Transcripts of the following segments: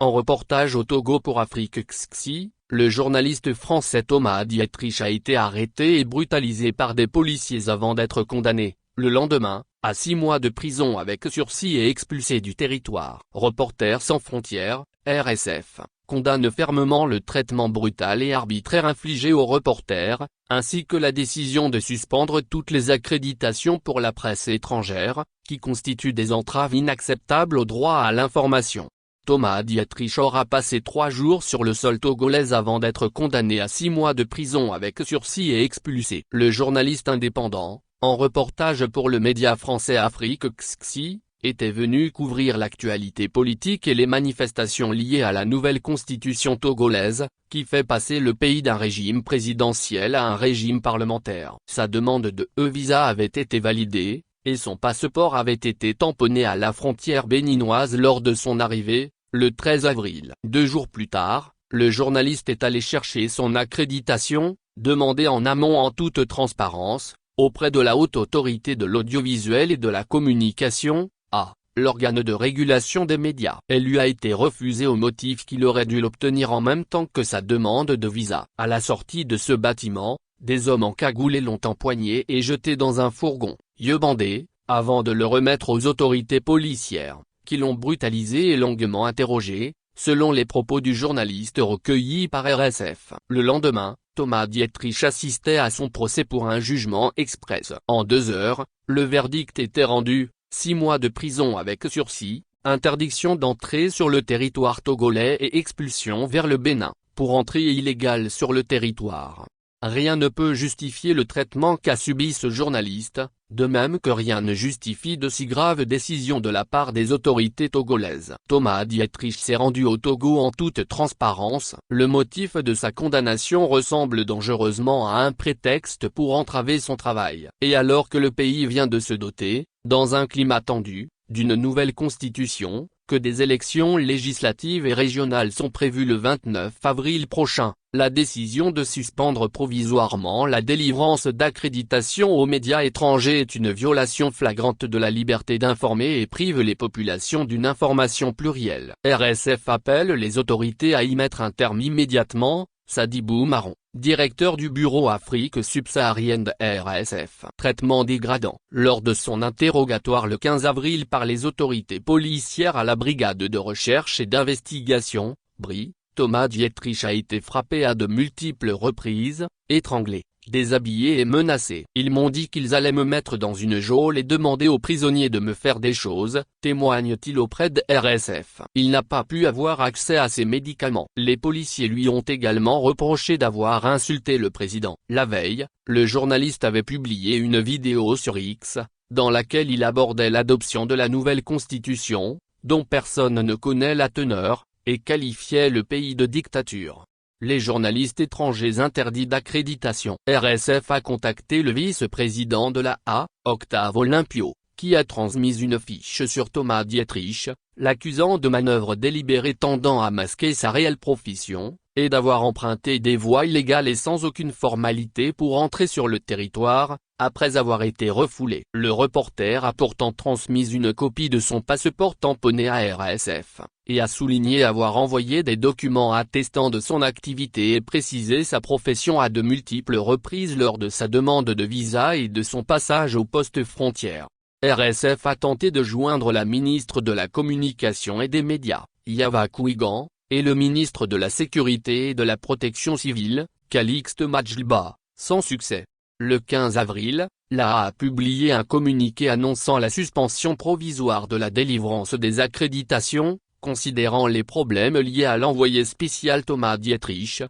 En reportage au Togo pour Afrique XXI, le journaliste français Thomas Dietrich a été arrêté et brutalisé par des policiers avant d'être condamné, le lendemain, à 6 mois de prison avec sursis et expulsé du territoire. Reporters sans frontières, RSF, condamne fermement le traitement brutal et arbitraire infligé aux reporters, ainsi que la décision de suspendre toutes les accréditations pour la presse étrangère, qui constituent des entraves inacceptables au droit à l'information. Thomas Dietrich aura passé 3 jours sur le sol togolais avant d'être condamné à 6 mois de prison avec sursis et expulsé. Le journaliste indépendant, en reportage pour le média français Afrique XXI, était venu couvrir l'actualité politique et les manifestations liées à la nouvelle constitution togolaise, qui fait passer le pays d'un régime présidentiel à un régime parlementaire. Sa demande de e-visa avait été validée, et son passeport avait été tamponné à la frontière béninoise lors de son arrivée, le 13 avril. 2 jours plus tard, le journaliste est allé chercher son accréditation, demandée en amont en toute transparence, auprès de la Haute Autorité de l'Audiovisuel et de la Communication, l'organe de régulation des médias. Elle lui a été refusée au motif qu'il aurait dû l'obtenir en même temps que sa demande de visa. À la sortie de ce bâtiment, des hommes encagoulés l'ont empoigné et jeté dans un fourgon, yeux bandés, avant de le remettre aux autorités policières, qui l'ont brutalisé et longuement interrogé, selon les propos du journaliste recueillis par RSF. Le lendemain, Thomas Dietrich assistait à son procès pour un jugement express. En 2 heures, le verdict était rendu, 6 mois de prison avec sursis, interdiction d'entrer sur le territoire togolais et expulsion vers le Bénin, pour entrée illégale sur le territoire. Rien ne peut justifier le traitement qu'a subi ce journaliste, de même que rien ne justifie de si graves décisions de la part des autorités togolaises. Thomas Dietrich s'est rendu au Togo en toute transparence. Le motif de sa condamnation ressemble dangereusement à un prétexte pour entraver son travail. Et alors que le pays vient de se doter, dans un climat tendu, d'une nouvelle constitution, que des élections législatives et régionales sont prévues le 29 avril prochain, la décision de suspendre provisoirement la délivrance d'accréditation aux médias étrangers est une violation flagrante de la liberté d'informer et prive les populations d'une information plurielle. RSF appelle les autorités à y mettre un terme immédiatement. Sadibou Marron, directeur du bureau Afrique subsaharienne de RSF. Traitement dégradant. Lors de son interrogatoire le 15 avril par les autorités policières à la brigade de recherche et d'investigation, BRI, Thomas Dietrich a été frappé à de multiples reprises, étranglé, déshabillé et menacé. Ils m'ont dit qu'ils allaient me mettre dans une geôle et demander aux prisonniers de me faire des choses, témoigne-t-il auprès de RSF. Il n'a pas pu avoir accès à ses médicaments. Les policiers lui ont également reproché d'avoir insulté le président. La veille, le journaliste avait publié une vidéo sur X, dans laquelle il abordait l'adoption de la nouvelle constitution, dont personne ne connaît la teneur, et qualifiait le pays de dictature. Les journalistes étrangers interdits d'accréditation. RSF a contacté le vice-président de la A, Octave Olympio, qui a transmis une fiche sur Thomas Dietrich, l'accusant de manœuvres délibérées tendant à masquer sa réelle profession, et d'avoir emprunté des voies illégales et sans aucune formalité pour entrer sur le territoire, après avoir été refoulé. Le reporter a pourtant transmis une copie de son passeport tamponné à RSF, et a souligné avoir envoyé des documents attestant de son activité et précisé sa profession à de multiples reprises lors de sa demande de visa et de son passage au poste frontière. RSF a tenté de joindre la ministre de la Communication et des Médias, Yava Kouigan, et le ministre de la Sécurité et de la Protection civile, Calixte Madjilba, sans succès. Le 15 avril, l'AA a publié un communiqué annonçant la suspension provisoire de la délivrance des accréditations, considérant les problèmes liés à l'envoyé spécial Thomas Dietrich,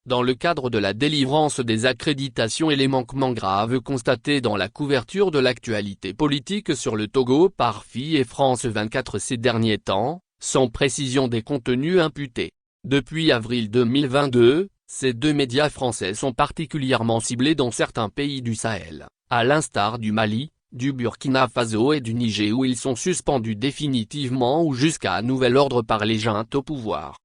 dans le cadre de la délivrance des accréditations et les manquements graves constatés dans la couverture de l'actualité politique sur le Togo par FI et France 24 ces derniers temps, sans précision des contenus imputés. Depuis avril 2022, ces 2 médias français sont particulièrement ciblés dans certains pays du Sahel, à l'instar du Mali, du Burkina Faso et du Niger où ils sont suspendus définitivement ou jusqu'à nouvel ordre par les juntes au pouvoir.